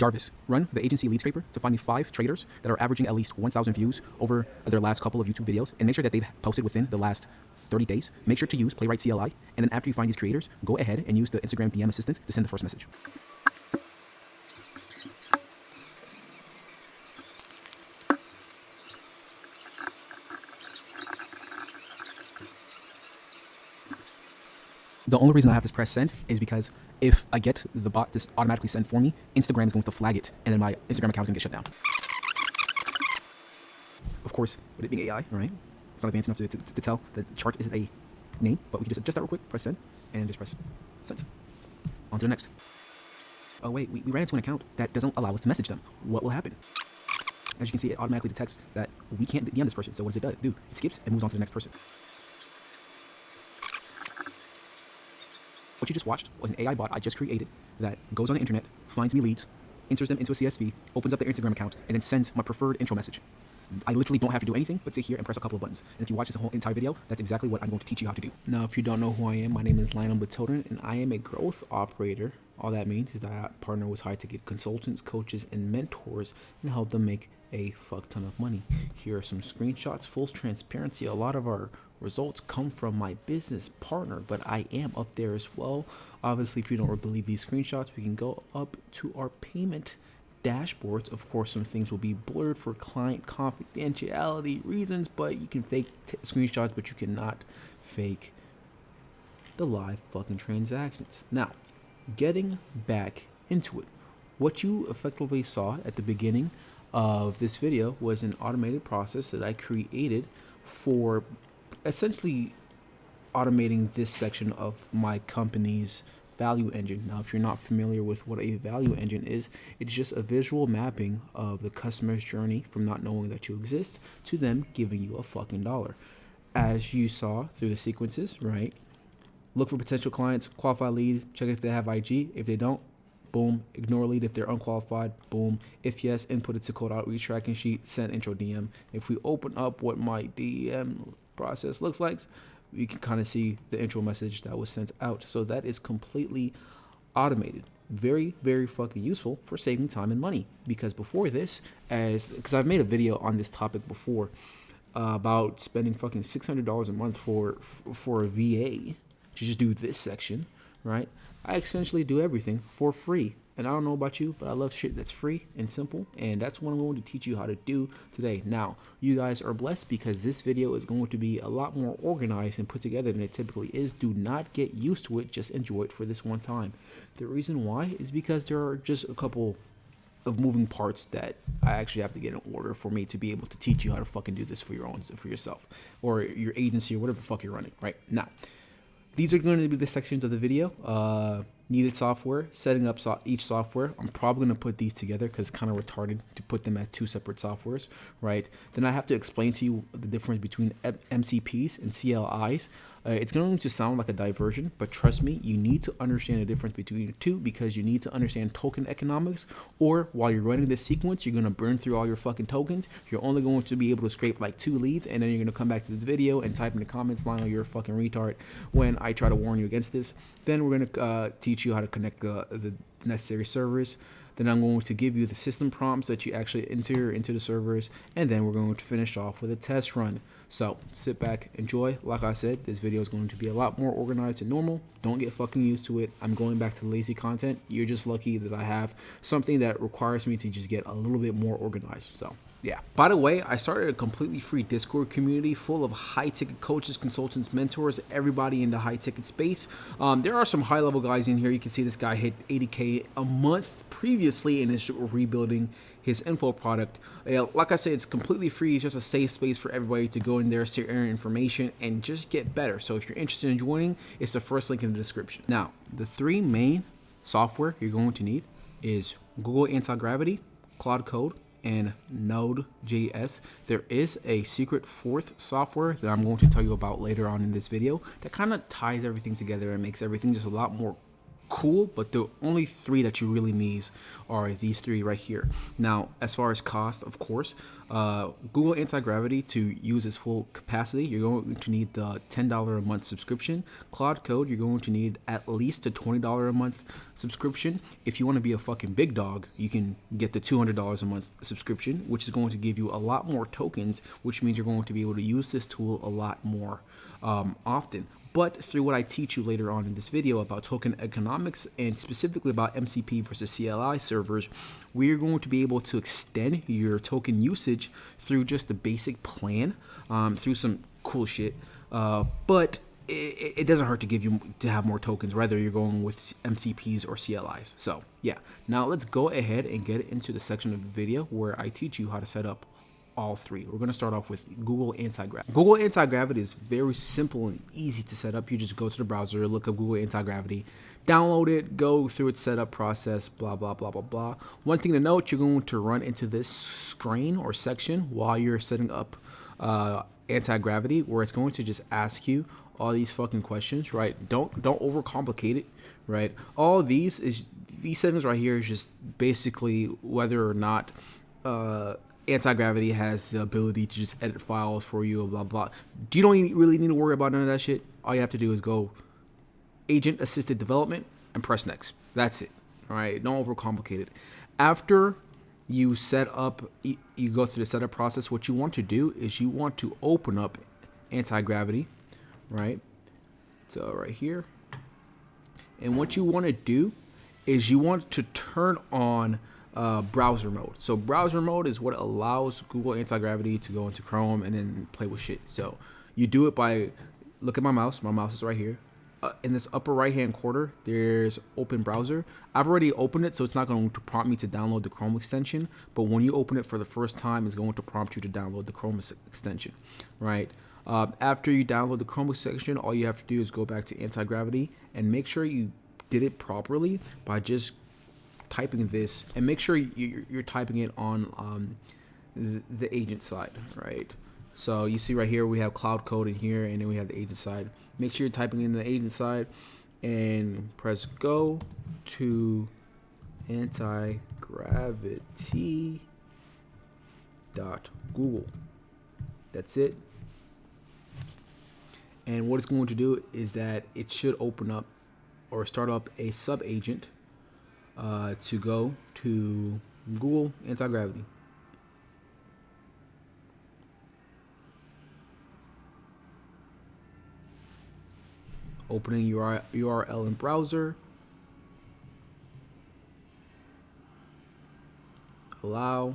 Jarvis, run the agency lead scraper to find me 5 traders that are averaging at least 1,000 views over their last couple of YouTube videos, and make sure that they've posted within the last 30 days. Make sure to use Playwright CLI, and then after you find these creators, go ahead and use the Instagram DM assistant to send the first message. The only reason I have to press send is because if I get the bot to automatically send for me, Instagram is going to flag it, and then my Instagram account is going to get shut down. Of course, with it being AI, right? It's not advanced enough to tell the chart isn't a name, but we can just adjust that real quick, press send, and just press send. On to the next. Oh wait, we ran into an account that doesn't allow us to message them. What will happen? As you can see, it automatically detects that we can't DM this person, so what does it do? It skips and moves on to the next person. What you just watched was an AI bot I just created that goes on the internet, finds me leads, enters them into a CSV, opens up their Instagram account, and then sends my preferred intro message. I literally don't have to do anything but sit here and press a couple of buttons. And if you watch this whole entire video, that's exactly what I'm going to teach you how to do. Now, if you don't know who I am, my name is Lionel Batoden, and I am a growth operator. All that means is that I partner with high-ticket consultants, coaches, and mentors and help them make a fuck ton of money. Here are some screenshots, full transparency. A lot of our results come from my business partner, but I am up there as well. Obviously, if you don't believe these screenshots, we can go up to our payment dashboards. Of course, some things will be blurred for client confidentiality reasons, but you can fake screenshots, but you cannot fake the live fucking transactions. Now, getting back into it, what you effectively saw at the beginning of this video was an automated process that I created for essentially automating this section of my company's value engine. Now, if you're not familiar with what a value engine is, it's just a visual mapping of the customer's journey from not knowing that you exist to them giving you a fucking dollar. As you saw through the sequences, right? Look for potential clients, qualify leads, check if they have IG. If they don't, boom, ignore lead. If they're unqualified, boom. If yes, input it to cold outreach tracking sheet, send intro DM. If we open up what my DM process looks like, you can kind of see the intro message that was sent out. So that is completely automated. Very, very fucking useful for saving time and money. Because before this, because I've made a video on this topic before about spending fucking $600 a month for a VA to just do this section, right? I essentially do everything for free. And I don't know about you, but I love shit that's free and simple. And that's what I'm going to teach you how to do today. Now, you guys are blessed because this video is going to be a lot more organized and put together than it typically is. Do not get used to it. Just enjoy it for this one time. The reason why is because there are just a couple of moving parts that I actually have to get in order for me to be able to teach you how to fucking do this for your own, for yourself or your agency or whatever the fuck you're running, right? Now, these are going to be the sections of the video. Needed software, setting up each software. I'm probably going to put these together because it's kind of retarded to put them as 2 separate softwares, right? Then I have to explain to you the difference between MCPs and CLIs. It's going to sound like a diversion, but trust me, you need to understand the difference between the two because you need to understand token economics, or while you're running this sequence, you're going to burn through all your fucking tokens. You're only going to be able to scrape like 2 leads, and then you're going to come back to this video and type in the comments, Lionel, you're a fucking retard, when I try to warn you against this. Then we're going to teach you how to connect the necessary servers. Then I'm going to give you the system prompts that you actually enter into the servers, and then we're going to finish off with a test run. So sit back, enjoy. Like I said, this video is going to be a lot more organized than normal. Don't get fucking used to it. I'm going back to lazy content. You're just lucky that I have something that requires me to just get a little bit more organized. So yeah. By the way, I started a completely free Discord community full of high-ticket coaches, consultants, mentors, everybody in the high-ticket space. There are some high-level guys in here. You can see this guy hit 80K a month previously and is rebuilding his info product. Like I said, it's completely free. It's just a safe space for everybody to go in there, share information, and just get better. So if you're interested in joining, it's the first link in the description. Now, the 3 main software you're going to need is Google Anti-Gravity, Claude Code, and Node.js. There is a secret 4th software that I'm going to tell you about later on in this video that kind of ties everything together and makes everything just a lot more cool, but the only three that you really need are these three right here. Now, as far as cost, of course, Google Anti-Gravity, to use its full capacity, you're going to need the $10 a month subscription. Claude Code, you're going to need at least a $20 a month subscription. If you want to be a fucking big dog, you can get the $200 a month subscription, which is going to give you a lot more tokens, which means you're going to be able to use this tool a lot more often. But through what I teach you later on in this video about token economics and specifically about MCP versus CLI servers, we're going to be able to extend your token usage through just the basic plan, through some cool shit. But it doesn't hurt to give you to have more tokens, whether you're going with MCPs or CLIs. So yeah, now let's go ahead and get into the section of the video where I teach you how to set up all three. We're going to start off with Google Anti-Gravity. Google Anti-Gravity is very simple and easy to set up. You just go to the browser, look up Google Anti-Gravity, download it, go through its setup process, blah, blah, blah, blah, blah. One thing to note, you're going to run into this screen or section while you're setting up Anti-Gravity, where it's going to just ask you all these fucking questions, right? Don't overcomplicate it, right? All of these settings right here is just basically whether or not Anti-Gravity has the ability to just edit files for you, blah, blah. You don't really need to worry about none of that shit. All you have to do is go agent assisted development and press next. That's it. All right. Don't overcomplicate it. After you set up, you go through the setup process. What you want to do is you want to open up Anti-Gravity, right? So right here. And what you want to do is you want to turn on browser mode. So browser mode is what allows Google Anti-Gravity to go into Chrome and then play with shit. So you do it by, look at my mouse. My mouse is right here. In this upper right hand corner, there's open browser. I've already opened it, so it's not going to prompt me to download the Chrome extension. But when you open it for the first time, it's going to prompt you to download the Chrome extension, right? After you download the Chrome extension, all you have to do is go back to Anti-Gravity and make sure you did it properly by just typing this, and make sure you're typing it on the agent side, right? So you see right here we have Claude Code in here, and then we have the agent side. Make sure you're typing in the agent side and press go to antigravity.google. That's it. And what it's going to do is that it should open up or start up a sub agent to go to Google Anti-Gravity. Opening URL in browser. Allow.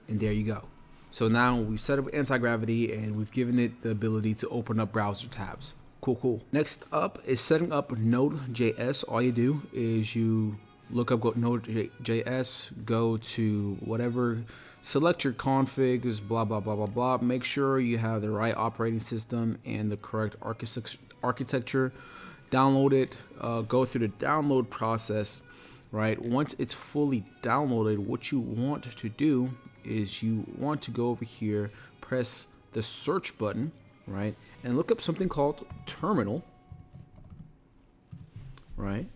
And there you go. So now we've set up Anti-Gravity and we've given it the ability to open up browser tabs. Cool. Next up is setting up Node.js. All you do is you look up Node.js, go to whatever, select your configs, blah, blah, blah, blah, blah. Make sure you have the right operating system and the correct architecture. Download it, go through the download process, right? Once it's fully downloaded, what you want to do is you want to go over here, press the search button, right? And look up something called terminal, right?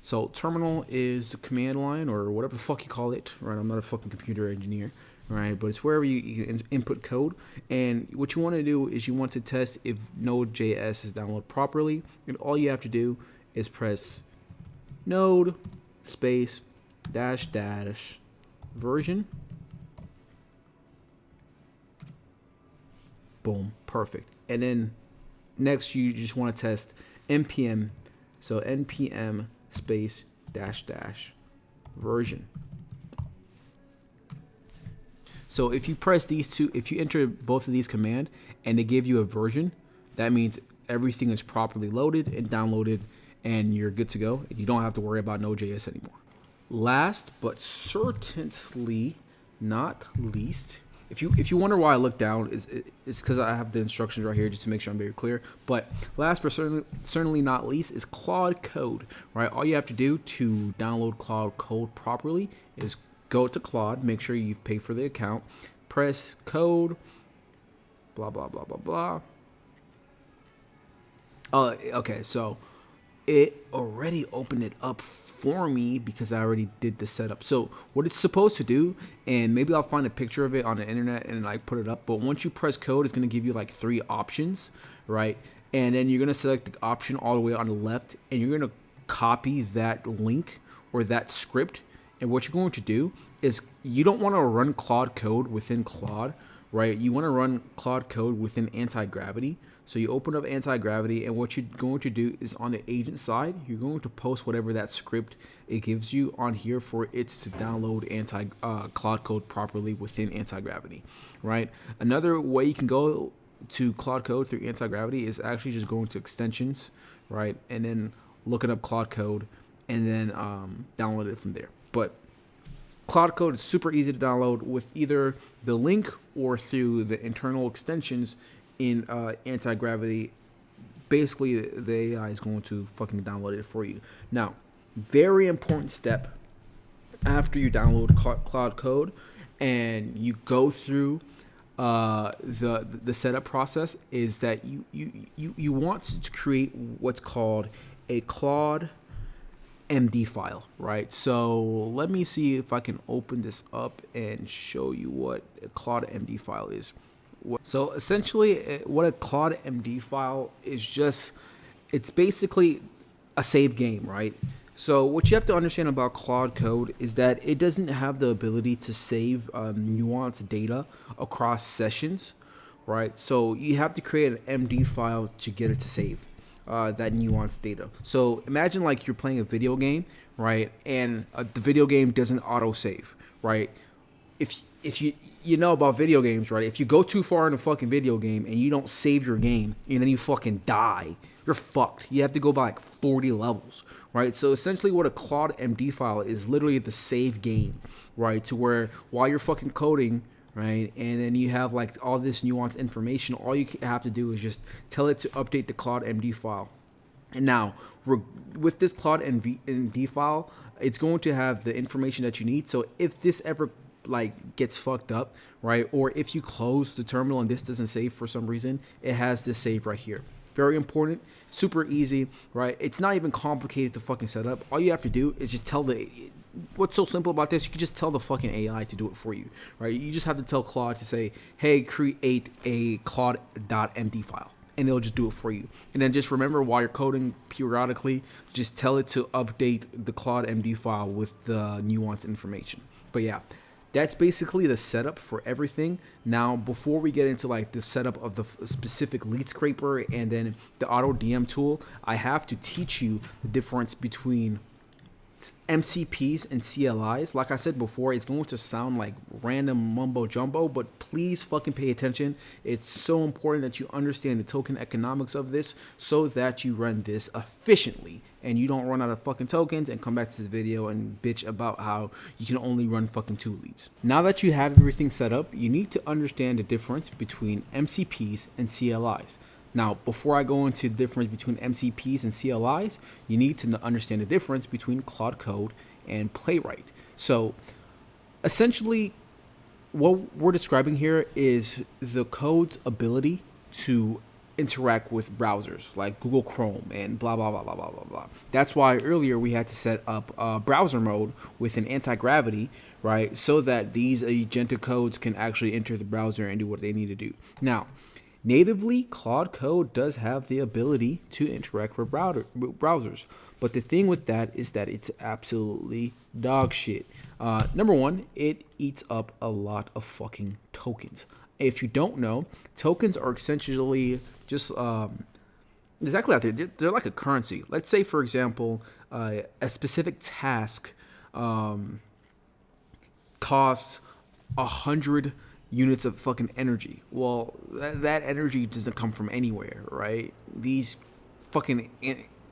So terminal is the command line or whatever the fuck you call it, right? I'm not a fucking computer engineer, right? But it's wherever you can input code. And what you want to do is you want to test if Node.js is downloaded properly. And all you have to do is press node space dash version. Boom, perfect. And then next you just want to test npm, so npm space dash version. So if you press these two, if you enter both of these commands and they give you a version, that means everything is properly loaded and downloaded and you're good to go. You don't have to worry about Node.js anymore. Last but certainly not least, if you wonder why I look down, it's because I have the instructions right here just to make sure I'm very clear. But last but certainly not least is Claude Code, right? All you have to do to download Claude Code properly is go to Claude, make sure you've paid for the account, press code, blah, blah, blah, blah, blah. Okay, so it already opened it up for me because I already did the setup. So what it's supposed to do, and maybe I'll find a picture of it on the internet and like put it up. But once you press code, it's gonna give you like 3 options, right? And then you're gonna select the option all the way on the left, and you're gonna copy that link or that script. And what you're going to do is you don't want to run Claude code within Claude, right? You want to run Claude code within anti-gravity. So you open up anti-gravity, and what you're going to do is on the agent side, you're going to post whatever that script it gives you on here for it to download Claude code properly within anti-gravity, right? Another way you can go to Claude code through anti-gravity is actually just going to extensions, right? And then looking up Claude code and then download it from there. But Claude code is super easy to download with either the link or through the internal extensions in anti-gravity. Basically, the AI is going to fucking download it for you. Now, very important step after you download Claude code and you go through the setup process is that you want to create what's called a Claude MD file, right? So let me see if I can open this up and show you what a Claude MD file is. So essentially, what a Claude MD file is it's basically a save game, right? So what you have to understand about Claude code is that it doesn't have the ability to save nuanced data across sessions, right? So you have to create an MD file to get it to save that nuanced data. So imagine like you're playing a video game, right? And the video game doesn't auto save, right? If you know about video games, right? If you go too far in a fucking video game and you don't save your game and then you fucking die, you're fucked. You have to go by like 40 levels, right? So essentially what a Claude MD file is literally the save game, right? To where while you're fucking coding, right, and then you have like all this nuanced information, all you have to do is just tell it to update the Claude MD file. And now, with this Claude MD file, it's going to have the information that you need. So if this ever like gets fucked up, right, or if you close the terminal and this doesn't save for some reason, it has this save right here. Very important, super easy, right? It's not even complicated to fucking set up. All you have to do is just tell what's so simple about this? You can just tell the fucking AI to do it for you, right? You just have to tell Claude to say, hey, create a Claude.md file, and it'll just do it for you. And then just remember while you're coding periodically, just tell it to update the Claude MD file with the nuanced information. But yeah, that's basically the setup for everything. Now, before we get into like the setup of the specific lead scraper and then the auto DM tool, I have to teach you the difference between MCPs and CLIs. Like I said before, it's going to sound like random mumbo jumbo, but please fucking pay attention. It's so important that you understand the token economics of this so that you run this efficiently and you don't run out of fucking tokens and come back to this video and bitch about how you can only run fucking 2 leads. Now that you have everything set up, you need to understand the difference between MCPs and CLIs. Now, before I go into the difference between MCPs and CLIs, you need to understand the difference between Claude Code and Playwright. So, essentially, what we're describing here is the code's ability to interact with browsers like Google Chrome and blah, blah, blah, blah, blah, blah, blah. That's why earlier we had to set up browser mode with an anti-gravity, right? So that these agentic codes can actually enter the browser and do what they need to do. Now, natively, Claude Code does have the ability to interact with browsers. But the thing with that is that it's absolutely dog shit. Number one, it eats up a lot of fucking tokens. If you don't know, tokens are essentially just exactly out there. They're like a currency. Let's say, for example, a specific task costs 100 units of fucking energy. Well, that energy doesn't come from anywhere, right? These fucking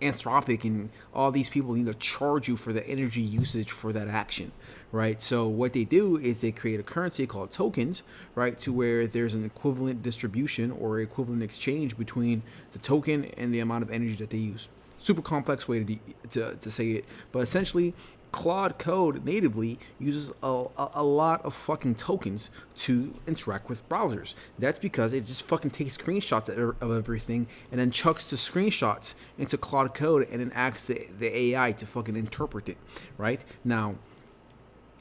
Anthropic and all these people need to charge you for the energy usage for that action, right? So what they do is they create a currency called tokens, right, to where there's an equivalent distribution or equivalent exchange between the token and the amount of energy that they use. Super complex way to say it, but essentially Claude Code natively uses a lot of fucking tokens to interact with browsers. That's because it just fucking takes screenshots of everything and then chucks the screenshots into Claude Code and then asks the AI to fucking interpret it, right? Now,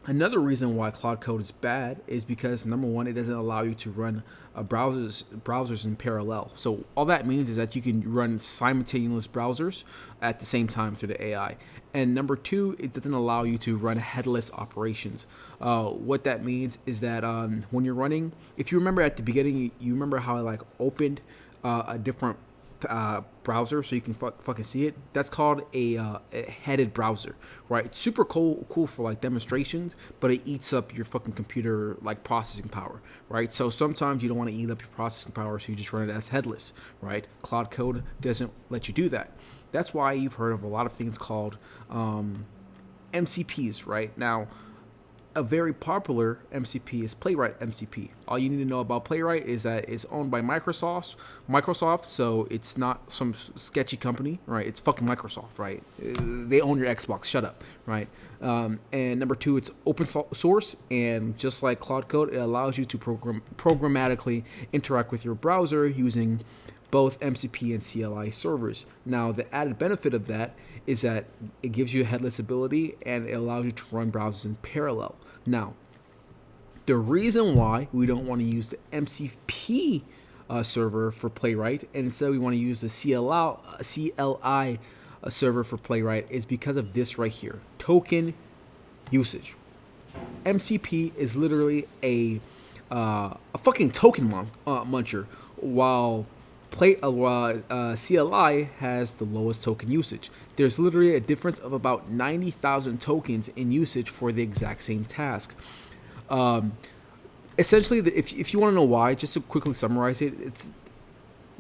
another reason why Claude Code is bad is because, number one, it doesn't allow you to run browsers in parallel. So all that means is that you can run simultaneous browsers at the same time through the AI. And number two, it doesn't allow you to run headless operations. What that means is that when you're running, if you remember at the beginning, you remember how I like opened a different browser so you can fucking see it. That's called a headed browser, right? It's super cool for like demonstrations, but it eats up your fucking computer like processing power, right? So sometimes you don't want to eat up your processing power, so you just run it as headless, right? Claude Code doesn't let you do that. That's why you've heard of a lot of things called MCPs, right? Now, a very popular MCP is Playwright MCP. All you need to know about Playwright is that it's owned by Microsoft, so it's not some sketchy company, right? It's fucking Microsoft, right? They own your Xbox. Shut up, right? And number two, it's open source, and just like Claude Code, it allows you to programmatically interact with your browser using both MCP and CLI servers. Now, the added benefit of that is that it gives you a headless ability and it allows you to run browsers in parallel. Now, the reason why we don't want to use the MCP server for Playwright and instead we want to use the CLI server for Playwright is because of this right here, token usage. MCP is literally a fucking token muncher, while CLI has the lowest token usage. There's literally a difference of about 90,000 tokens in usage for the exact same task. Essentially, if you want to know why, just to quickly summarize it, it's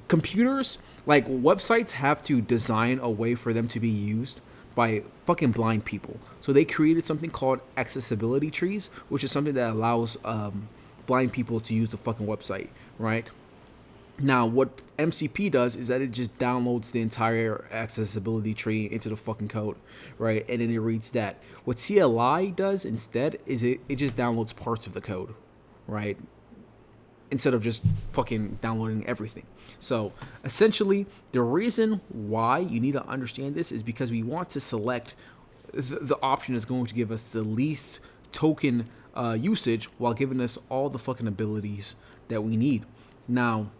computers, like websites, have to design a way for them to be used by fucking blind people. So they created something called accessibility trees, which is something that allows blind people to use the fucking website, right? Now, what MCP does is that it just downloads the entire accessibility tree into the fucking code, right? And then it reads that. What CLI does instead is it just downloads parts of the code, right? Instead of just fucking downloading everything. So essentially, the reason why you need to understand this is because we want to select the option that's going to give us the least token usage while giving us all the fucking abilities that we need. Now,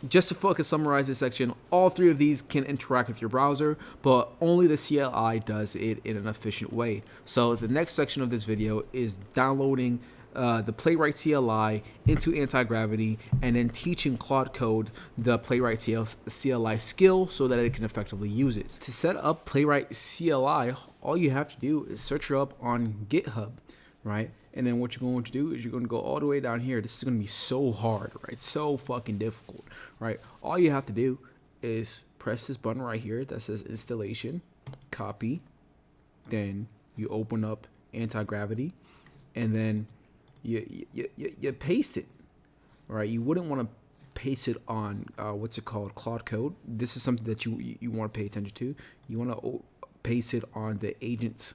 just to focus, summarize this section, all three of these can interact with your browser, but only the CLI does it in an efficient way. So the next section of this video is downloading the Playwright CLI into Anti-Gravity and then teaching Claude Code the Playwright CLI skill so that it can effectively use it. To set up Playwright CLI, all you have to do is search it up on GitHub, right? And then what you're going to do is you're going to go all the way down here. This is going to be so hard, right? So fucking difficult, right? All you have to do is press this button right here that says installation, copy, then you open up Anti-Gravity, and then you paste it, right? You wouldn't want to paste it on Claude Code. This is something that you want to pay attention to. You want to paste it on the agents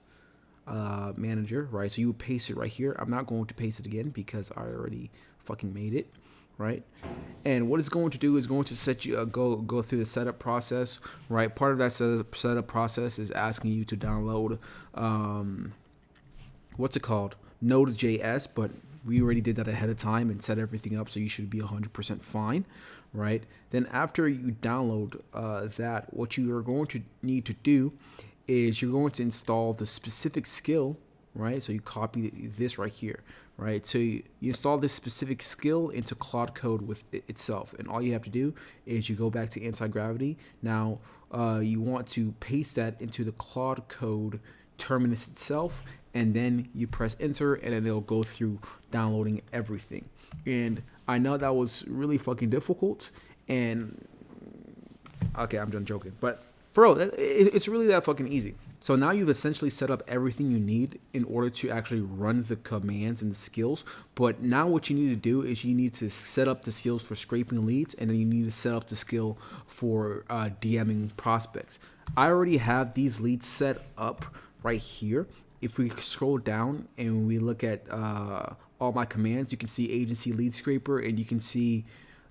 manager, right? So you would paste it right here. I'm not going to paste it again because I already fucking made it, right? And what it's going to do is going to set you go through the setup process, right? Part of that setup process is asking you to download Node.js, but we already did that ahead of time and set everything up, so you should be 100% fine, right? Then after you download that, what you are going to need to do is you're going to install the specific skill, right? So you copy this right here, right? So you install this specific skill into Claude Code with itself, and all you have to do is you go back to Anti-Gravity. Now you want to paste that into the Claude Code terminus itself, and then you press enter, and then it'll go through downloading everything. And I know that was really fucking difficult, and okay, I'm done joking, but for real, it's really that fucking easy. So now you've essentially set up everything you need in order to actually run the commands and the skills. But now what you need to do is you need to set up the skills for scraping leads, and then you need to set up the skill for DMing prospects. I already have these leads set up right here. if we scroll down and we look at all my commands, you can see agency lead scraper, and you can see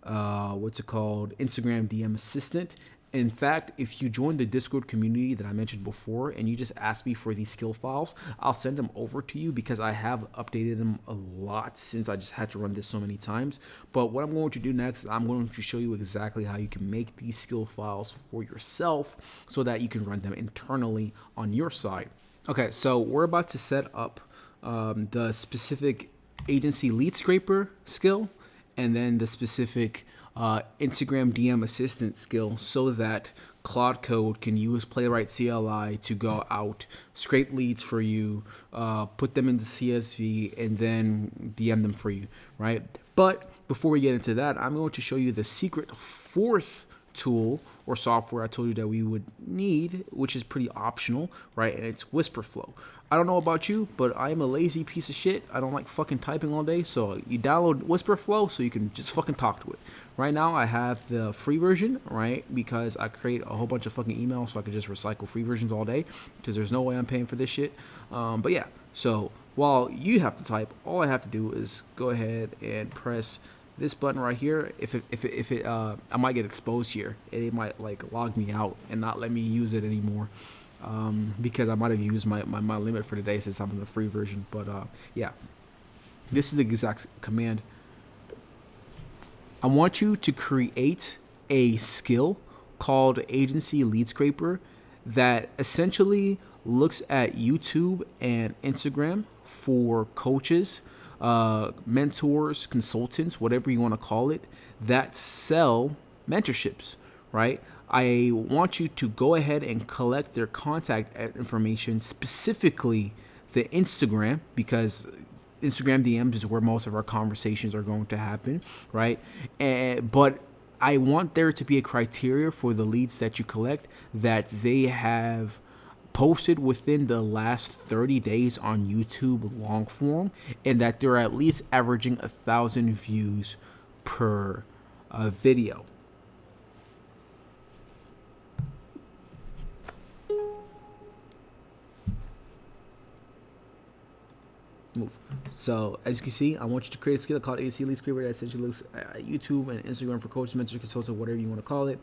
what's it called, Instagram DM assistant. In fact, if you join the Discord community that I mentioned before and you just ask me for these skill files, I'll send them over to you because I have updated them a lot since I just had to run this so many times. But what I'm going to do next, I'm going to show you exactly how you can make these skill files for yourself so that you can run them internally on your side. Okay, so we're about to set up the specific agency lead scraper skill and then the specific Instagram DM assistant skill so that Claude can use Playwright CLI to go out, scrape leads for you, put them into CSV, and then DM them for you, right? But before we get into that, I'm going to show you the secret fourth tool or software I told you that we would need, which is pretty optional, right? And it's Whisperflow. I don't know about you, but I'm a lazy piece of shit. I don't like fucking typing all day. So you download Whisperflow so you can just fucking talk to it. Right now I have the free version, right? Because I create a whole bunch of fucking emails so I can just recycle free versions all day because there's no way I'm paying for this shit. But yeah, so while you have to type, all I have to do is go ahead and press this button right here. If it I might get exposed here. It might like log me out and not let me use it anymore. Because I might have used my limit for today since I'm in the free version. But yeah, this is the exact command. I want you to create a skill called Agency Lead Scraper that essentially looks at YouTube and Instagram for coaches, mentors, consultants, whatever you want to call it, that sell mentorships, right? I want you to go ahead and collect their contact information, specifically the Instagram, because Instagram DMs is where most of our conversations are going to happen, right? But I want there to be a criteria for the leads that you collect that they have posted within the last 30 days on YouTube long form, and that they're at least averaging 1,000 views per video. Move. So as you can see, I want you to create a skill called Agency Lead Scraper that essentially looks at YouTube and Instagram for coaches, mentors, consultants, whatever you want to call it,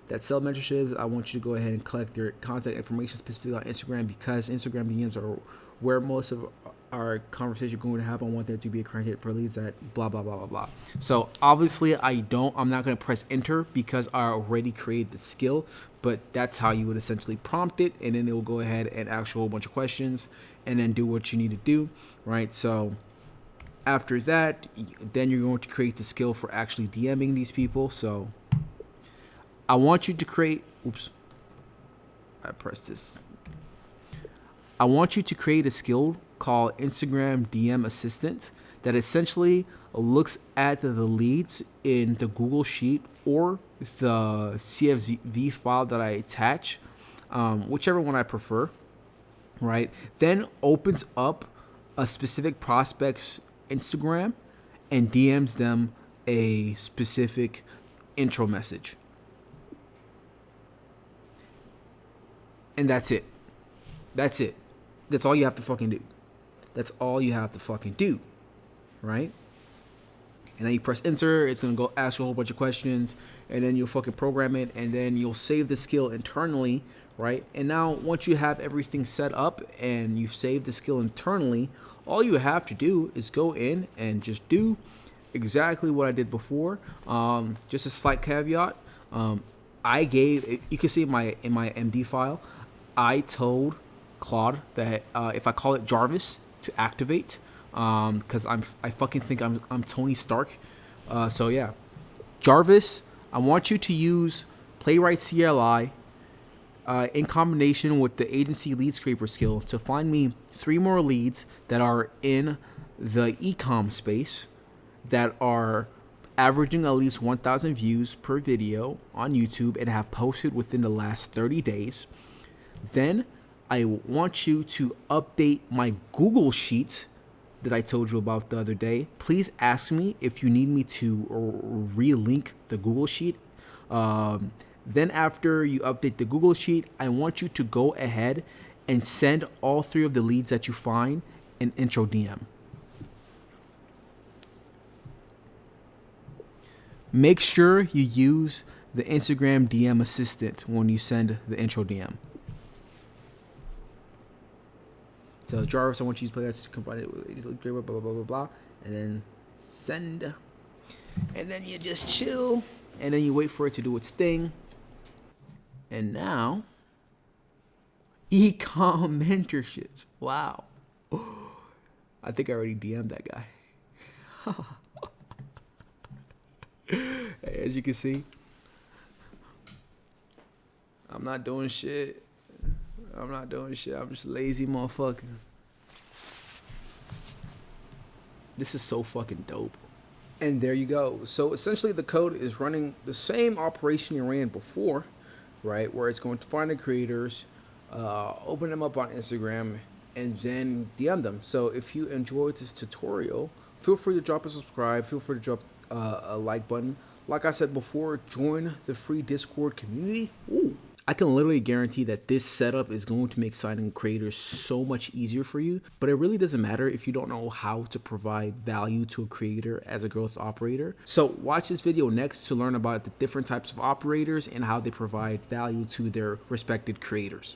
that sell mentorships. I want you to go ahead and collect their contact information specifically on Instagram, because Instagram DMs are where most of our conversation are going to happen. I want there to be a criteria for leads that blah, blah, blah, blah, blah. So obviously I'm not going to press enter because I already created the skill, but that's how you would essentially prompt it. And then it will go ahead and ask you a whole bunch of questions and then do what you need to do, right? So after that, then you're going to create the skill for actually DMing these people. So I want you to create, I pressed this. I want you to create a skill called Instagram DM Assistant that essentially looks at the leads in the Google Sheet or the CSV file that I attach, whichever one I prefer, right? Then opens up a specific prospect's Instagram and DMs them a specific intro message. And that's it. That's it. That's all you have to fucking do. That's all you have to fucking do, right? And then you press enter. It's going to go ask you a whole bunch of questions, and then you'll fucking program it, and then you'll save the skill internally, right? And now once you have everything set up and you've saved the skill internally, all you have to do is go in and just do exactly what I did before. Just a slight caveat. I gave, you can see in my MD file, I told Claude that if I call it Jarvis to activate, because I fucking think I'm Tony Stark. So yeah, Jarvis, I want you to use Playwright CLI in combination with the Agency Lead Scraper skill to find me 3 more leads that are in the e-com space that are averaging at least 1,000 views per video on YouTube and have posted within the last 30 days. Then I want you to update my Google Sheet that I told you about the other day. Please ask me if you need me to relink the Google Sheet. Then after you update the Google Sheet, I want you to go ahead and send all 3 of the leads that you find an intro DM. Make sure you use the Instagram DM assistant when you send the intro DM. So Jarvis, I want you to play that to combine it with blah, blah, blah, blah, blah, blah. And then send. And then you just chill. And then you wait for it to do its thing. And now, e-com mentorships. Wow. I think I already DM'd that guy. As you can see, I'm not doing shit. I'm just a lazy motherfucker. This is so fucking dope. And there you go. So essentially the code is running the same operation you ran before, right? Where it's going to find the creators, open them up on Instagram, and then DM them. So if you enjoyed this tutorial, feel free to drop a subscribe. Feel free to drop a like button. Like I said before, join the free Discord community. Ooh. I can literally guarantee that this setup is going to make signing creators so much easier for you, but it really doesn't matter if you don't know how to provide value to a creator as a growth operator. So watch this video next to learn about the different types of operators and how they provide value to their respected creators.